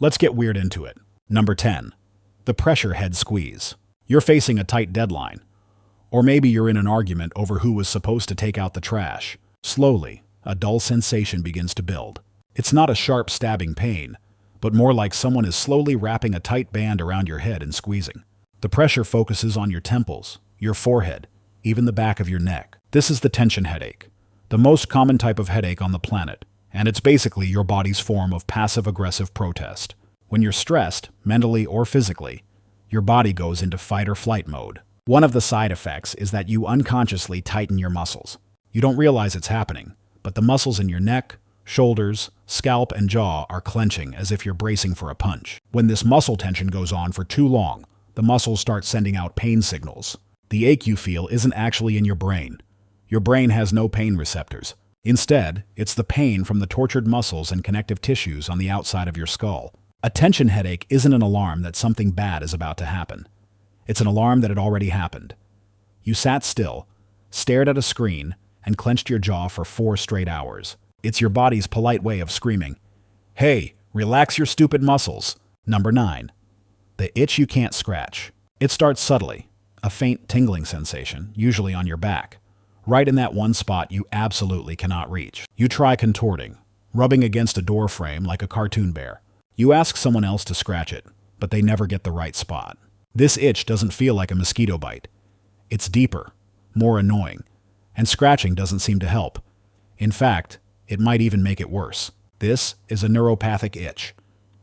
Let's get weird into it. Number 10. The pressure head squeeze. You're facing a tight deadline. Or maybe you're in an argument over who was supposed to take out the trash. Slowly, a dull sensation begins to build. It's not a sharp stabbing pain, but more like someone is slowly wrapping a tight band around your head and squeezing. The pressure focuses on your temples, your forehead, even the back of your neck. This is the tension headache, the most common type of headache on the planet, and it's basically your body's form of passive-aggressive protest. When you're stressed, mentally or physically, your body goes into fight or flight mode. One of the side effects is that you unconsciously tighten your muscles. You don't realize it's happening, but the muscles in your neck, shoulders, scalp, and jaw are clenching as if you're bracing for a punch. When this muscle tension goes on for too long, the muscles start sending out pain signals. The ache you feel isn't actually in your brain. Your brain has no pain receptors. Instead, it's the pain from the tortured muscles and connective tissues on the outside of your skull. A tension headache isn't an alarm that something bad is about to happen. It's an alarm that it already happened. You sat still, stared at a screen, and clenched your jaw for 4 straight hours. It's your body's polite way of screaming, "Hey, relax your stupid muscles." Number 9. The itch you can't scratch. It starts subtly, a faint tingling sensation, usually on your back, right in that one spot you absolutely cannot reach. You try contorting, rubbing against a door frame like a cartoon bear. You ask someone else to scratch it, but they never get the right spot. This itch doesn't feel like a mosquito bite. It's deeper, more annoying, and scratching doesn't seem to help. In fact, it might even make it worse. This is a neuropathic itch,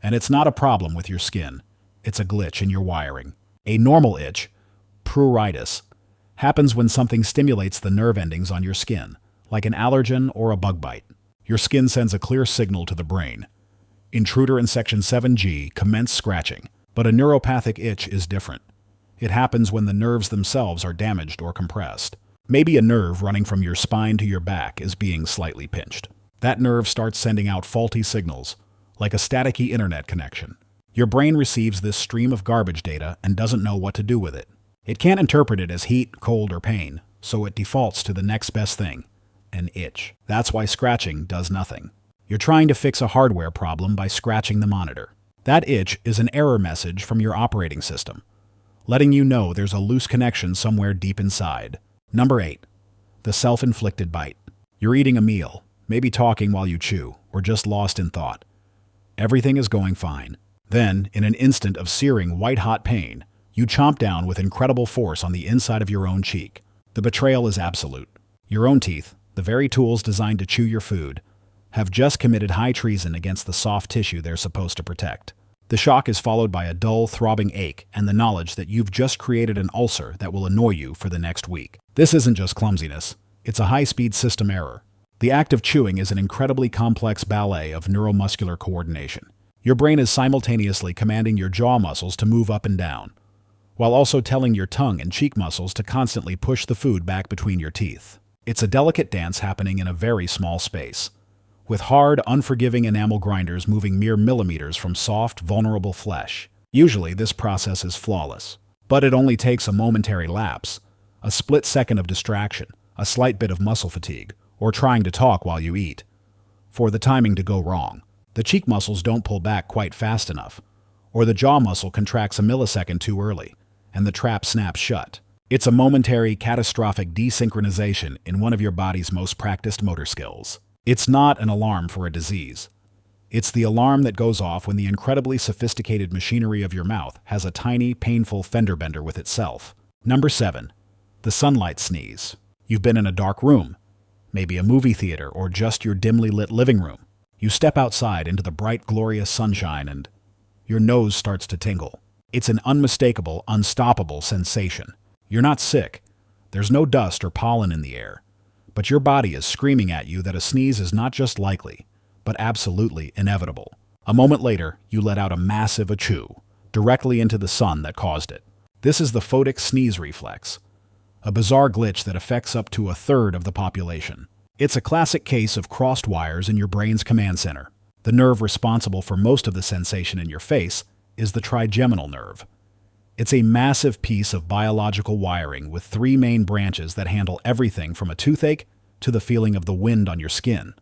and it's not a problem with your skin. It's a glitch in your wiring. A normal itch, pruritus, happens when something stimulates the nerve endings on your skin, like an allergen or a bug bite. Your skin sends a clear signal to the brain. Intruder in Section 7G, commence scratching. But a neuropathic itch is different. It happens when the nerves themselves are damaged or compressed. Maybe a nerve running from your spine to your back is being slightly pinched. That nerve starts sending out faulty signals, like a staticky internet connection. Your brain receives this stream of garbage data and doesn't know what to do with it. It can't interpret it as heat, cold, or pain, so it defaults to the next best thing, an itch. That's why scratching does nothing. You're trying to fix a hardware problem by scratching the monitor. That itch is an error message from your operating system, letting you know there's a loose connection somewhere deep inside. Number 8. The self-inflicted bite. You're eating a meal, maybe talking while you chew, or just lost in thought. Everything is going fine. Then, in an instant of searing white-hot pain, you chomp down with incredible force on the inside of your own cheek. The betrayal is absolute. Your own teeth, the very tools designed to chew your food, have just committed high treason against the soft tissue they're supposed to protect. The shock is followed by a dull, throbbing ache and the knowledge that you've just created an ulcer that will annoy you for the next week. This isn't just clumsiness. It's a high-speed system error. The act of chewing is an incredibly complex ballet of neuromuscular coordination. Your brain is simultaneously commanding your jaw muscles to move up and down, while also telling your tongue and cheek muscles to constantly push the food back between your teeth. It's a delicate dance happening in a very small space, with hard, unforgiving enamel grinders moving mere millimeters from soft, vulnerable flesh. Usually, this process is flawless, but it only takes a momentary lapse, a split second of distraction, a slight bit of muscle fatigue, or trying to talk while you eat, for the timing to go wrong. The cheek muscles don't pull back quite fast enough, or the jaw muscle contracts a millisecond too early, and the trap snaps shut. It's a momentary, catastrophic desynchronization in one of your body's most practiced motor skills. It's not an alarm for a disease. It's the alarm that goes off when the incredibly sophisticated machinery of your mouth has a tiny, painful fender bender with itself. Number 7. The sunlight sneeze. You've been in a dark room, maybe a movie theater or just your dimly lit living room. You step outside into the bright, glorious sunshine and your nose starts to tingle. It's an unmistakable, unstoppable sensation. You're not sick. There's no dust or pollen in the air. But your body is screaming at you that a sneeze is not just likely, but absolutely inevitable. A moment later, you let out a massive achoo, directly into the sun that caused it. This is the photic sneeze reflex, a bizarre glitch that affects up to a third of the population. It's a classic case of crossed wires in your brain's command center. The nerve responsible for most of the sensation in your face is the trigeminal nerve. It's a massive piece of biological wiring with 3 main branches that handle everything from a toothache to the feeling of the wind on your skin.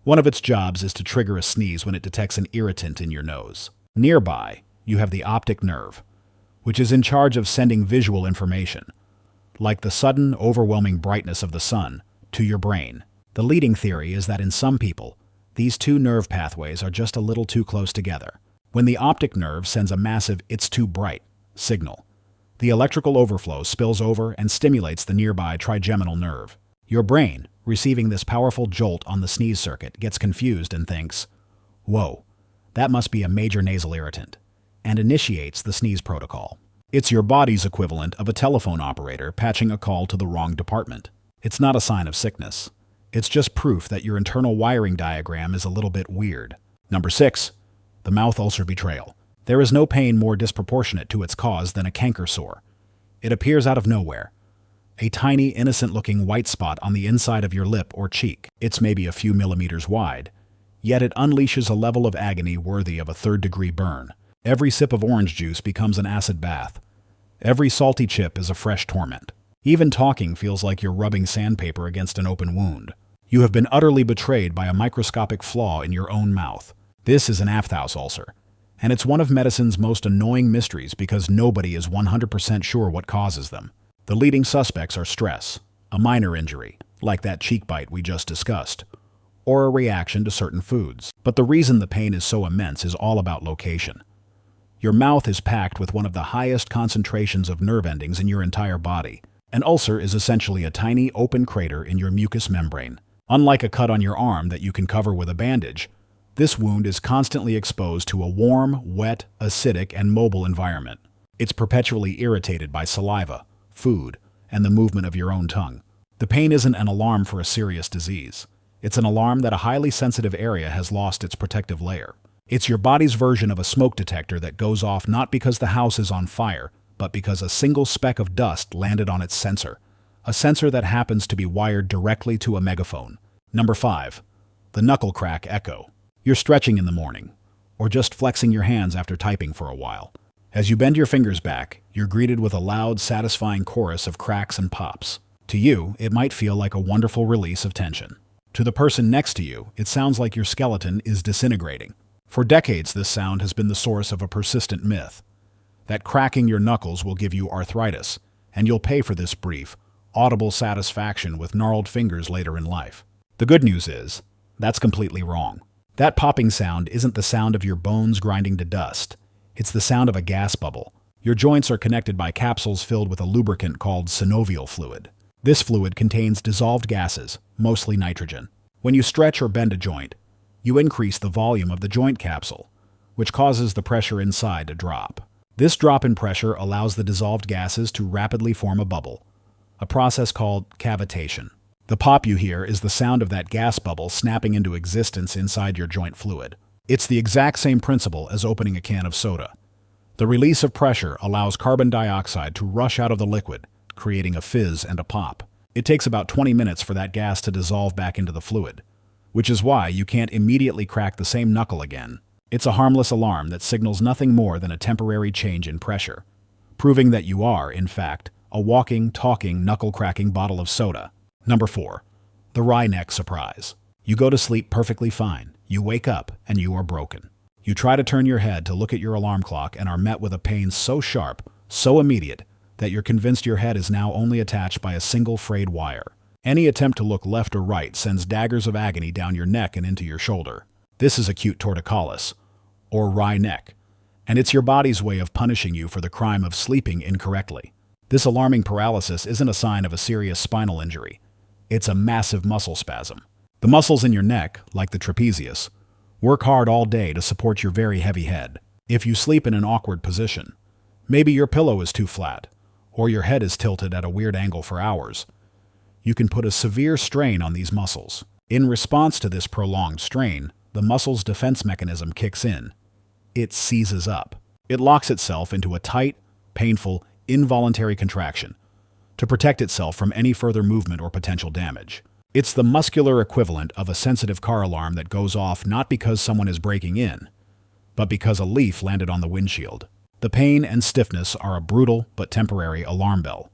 One of its jobs is to trigger a sneeze when it detects an irritant in your nose. Nearby, you have the optic nerve, which is in charge of sending visual information, like the sudden, overwhelming brightness of the sun, to your brain. The leading theory is that in some people, these two nerve pathways are just a little too close together. When the optic nerve sends a massive "it's too bright" signal, the electrical overflow spills over and stimulates the nearby trigeminal nerve. Your brain, receiving this powerful jolt on the sneeze circuit, gets confused and thinks, "Whoa, that must be a major nasal irritant," and initiates the sneeze protocol. It's your body's equivalent of a telephone operator patching a call to the wrong department. It's not a sign of sickness. It's just proof that your internal wiring diagram is a little bit weird. Number 6. The mouth ulcer betrayal. There is no pain more disproportionate to its cause than a canker sore. It appears out of nowhere. A tiny, innocent-looking white spot on the inside of your lip or cheek. It's maybe a few millimeters wide, yet it unleashes a level of agony worthy of a third-degree burn. Every sip of orange juice becomes an acid bath. Every salty chip is a fresh torment. Even talking feels like you're rubbing sandpaper against an open wound. You have been utterly betrayed by a microscopic flaw in your own mouth. This is an aphthous ulcer, and it's one of medicine's most annoying mysteries because nobody is 100% sure what causes them. The leading suspects are stress, a minor injury, like that cheek bite we just discussed, or a reaction to certain foods. But the reason the pain is so immense is all about location. Your mouth is packed with one of the highest concentrations of nerve endings in your entire body. An ulcer is essentially a tiny open crater in your mucous membrane. Unlike a cut on your arm that you can cover with a bandage, this wound is constantly exposed to a warm, wet, acidic, and mobile environment. It's perpetually irritated by saliva, food, and the movement of your own tongue. The pain isn't an alarm for a serious disease. It's an alarm that a highly sensitive area has lost its protective layer. It's your body's version of a smoke detector that goes off not because the house is on fire, but because a single speck of dust landed on its sensor. A sensor that happens to be wired directly to a megaphone. Number 5. The knuckle crack echo. You're stretching in the morning, or just flexing your hands after typing for a while. As you bend your fingers back, you're greeted with a loud, satisfying chorus of cracks and pops. To you, it might feel like a wonderful release of tension. To the person next to you, it sounds like your skeleton is disintegrating. For decades, this sound has been the source of a persistent myth that cracking your knuckles will give you arthritis, and you'll pay for this brief, audible satisfaction with gnarled fingers later in life. The good news is, that's completely wrong. That popping sound isn't the sound of your bones grinding to dust. It's the sound of a gas bubble. Your joints are connected by capsules filled with a lubricant called synovial fluid. This fluid contains dissolved gases, mostly nitrogen. When you stretch or bend a joint, you increase the volume of the joint capsule, which causes the pressure inside to drop. This drop in pressure allows the dissolved gases to rapidly form a bubble, a process called cavitation. The pop you hear is the sound of that gas bubble snapping into existence inside your joint fluid. It's the exact same principle as opening a can of soda. The release of pressure allows carbon dioxide to rush out of the liquid, creating a fizz and a pop. It takes about 20 minutes for that gas to dissolve back into the fluid, which is why you can't immediately crack the same knuckle again. It's a harmless alarm that signals nothing more than a temporary change in pressure, proving that you are, in fact, a walking, talking, knuckle-cracking bottle of soda. Number 4. The Wry Neck Surprise. You go to sleep perfectly fine. You wake up, and you are broken. You try to turn your head to look at your alarm clock and are met with a pain so sharp, so immediate, that you're convinced your head is now only attached by a single frayed wire. Any attempt to look left or right sends daggers of agony down your neck and into your shoulder. This is acute torticollis, or wry neck, and it's your body's way of punishing you for the crime of sleeping incorrectly. This alarming paralysis isn't a sign of a serious spinal injury. It's a massive muscle spasm. The muscles in your neck, like the trapezius, work hard all day to support your very heavy head. If you sleep in an awkward position, maybe your pillow is too flat, or your head is tilted at a weird angle for hours, you can put a severe strain on these muscles. In response to this prolonged strain, the muscle's defense mechanism kicks in. It seizes up. It locks itself into a tight, painful, involuntary contraction to protect itself from any further movement or potential damage. It's the muscular equivalent of a sensitive car alarm that goes off not because someone is breaking in, but because a leaf landed on the windshield. The pain and stiffness are a brutal but temporary alarm bell,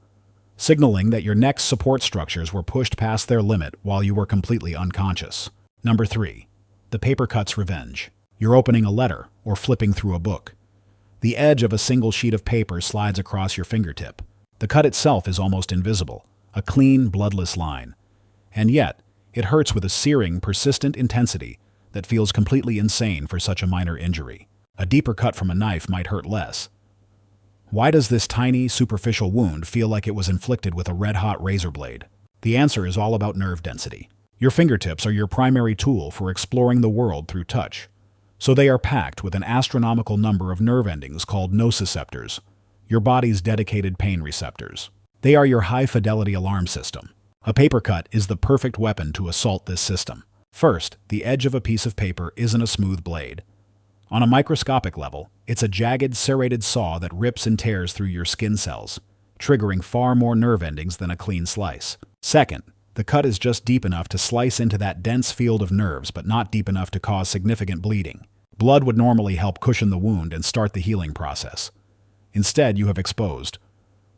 signaling that your neck's support structures were pushed past their limit while you were completely unconscious. Number 3. The paper cut's revenge. You're opening a letter or flipping through a book. The edge of a single sheet of paper slides across your fingertip. The cut itself is almost invisible, a clean, bloodless line. And yet, it hurts with a searing, persistent intensity that feels completely insane for such a minor injury. A deeper cut from a knife might hurt less. Why does this tiny, superficial wound feel like it was inflicted with a red-hot razor blade? The answer is all about nerve density. Your fingertips are your primary tool for exploring the world through touch. So they are packed with an astronomical number of nerve endings called nociceptors, your body's dedicated pain receptors. They are your high-fidelity alarm system. A paper cut is the perfect weapon to assault this system. First, the edge of a piece of paper isn't a smooth blade. On a microscopic level, it's a jagged, serrated saw that rips and tears through your skin cells, triggering far more nerve endings than a clean slice. Second, the cut is just deep enough to slice into that dense field of nerves, but not deep enough to cause significant bleeding. Blood would normally help cushion the wound and start the healing process. Instead, you have exposed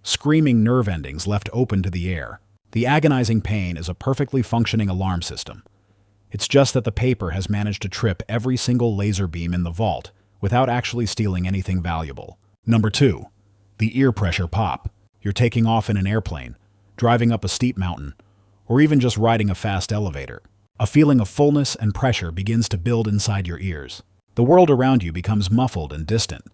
screaming nerve endings left open to the air. The agonizing pain is a perfectly functioning alarm system. It's just that the paper has managed to trip every single laser beam in the vault without actually stealing anything valuable. Number 2. The ear pressure pop. You're taking off in an airplane, driving up a steep mountain, or even just riding a fast elevator. A feeling of fullness and pressure begins to build inside your ears. The world around you becomes muffled and distant,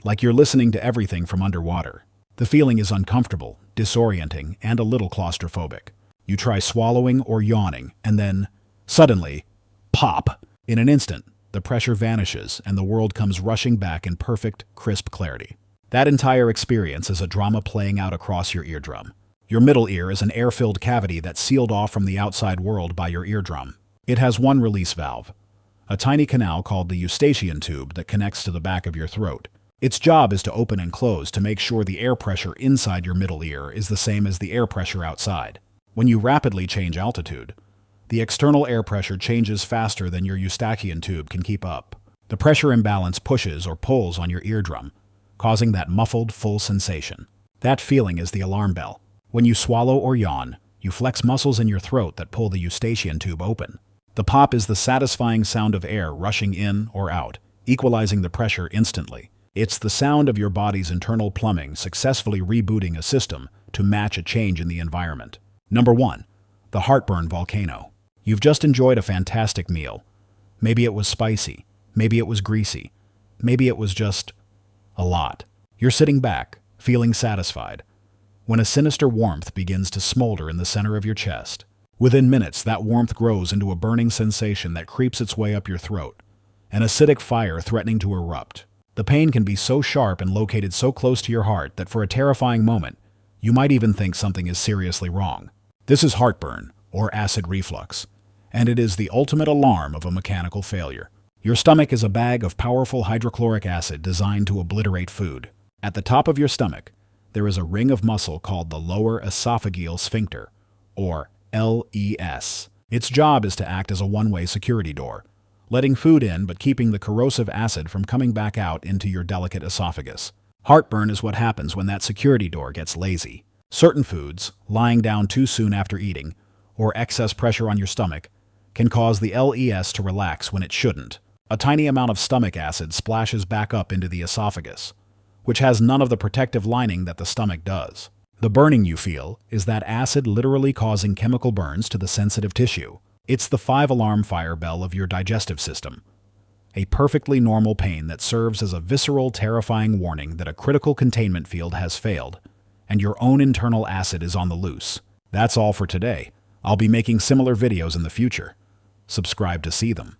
like you're listening to everything from underwater. The feeling is uncomfortable, disorienting, and a little claustrophobic. You try swallowing or yawning, and then, suddenly, pop! In an instant, the pressure vanishes and the world comes rushing back in perfect, crisp clarity. That entire experience is a drama playing out across your eardrum. Your middle ear is an air-filled cavity that's sealed off from the outside world by your eardrum. It has one release valve, a tiny canal called the eustachian tube that connects to the back of your throat. Its job is to open and close to make sure the air pressure inside your middle ear is the same as the air pressure outside. When you rapidly change altitude, the external air pressure changes faster than your eustachian tube can keep up. The pressure imbalance pushes or pulls on your eardrum, causing that muffled, full sensation. That feeling is the alarm bell. When you swallow or yawn, you flex muscles in your throat that pull the eustachian tube open. The pop is the satisfying sound of air rushing in or out, equalizing the pressure instantly. It's the sound of your body's internal plumbing successfully rebooting a system to match a change in the environment. Number 1. The Heartburn Volcano. You've just enjoyed a fantastic meal. Maybe it was spicy. Maybe it was greasy. Maybe it was just a lot. You're sitting back, feeling satisfied, when a sinister warmth begins to smolder in the center of your chest. Within minutes, that warmth grows into a burning sensation that creeps its way up your throat, an acidic fire threatening to erupt. The pain can be so sharp and located so close to your heart that for a terrifying moment, you might even think something is seriously wrong. This is heartburn, or acid reflux, and it is the ultimate alarm of a mechanical failure. Your stomach is a bag of powerful hydrochloric acid designed to obliterate food. At the top of your stomach, there is a ring of muscle called the lower esophageal sphincter, or LES. Its job is to act as a one-way security door, letting food in but keeping the corrosive acid from coming back out into your delicate esophagus. Heartburn is what happens when that security door gets lazy. Certain foods, lying down too soon after eating, or excess pressure on your stomach, can cause the LES to relax when it shouldn't. A tiny amount of stomach acid splashes back up into the esophagus, which has none of the protective lining that the stomach does. The burning you feel is that acid literally causing chemical burns to the sensitive tissue. It's the 5-alarm fire bell of your digestive system, a perfectly normal pain that serves as a visceral, terrifying warning that a critical containment field has failed, and your own internal acid is on the loose. That's all for today. I'll be making similar videos in the future. Subscribe to see them.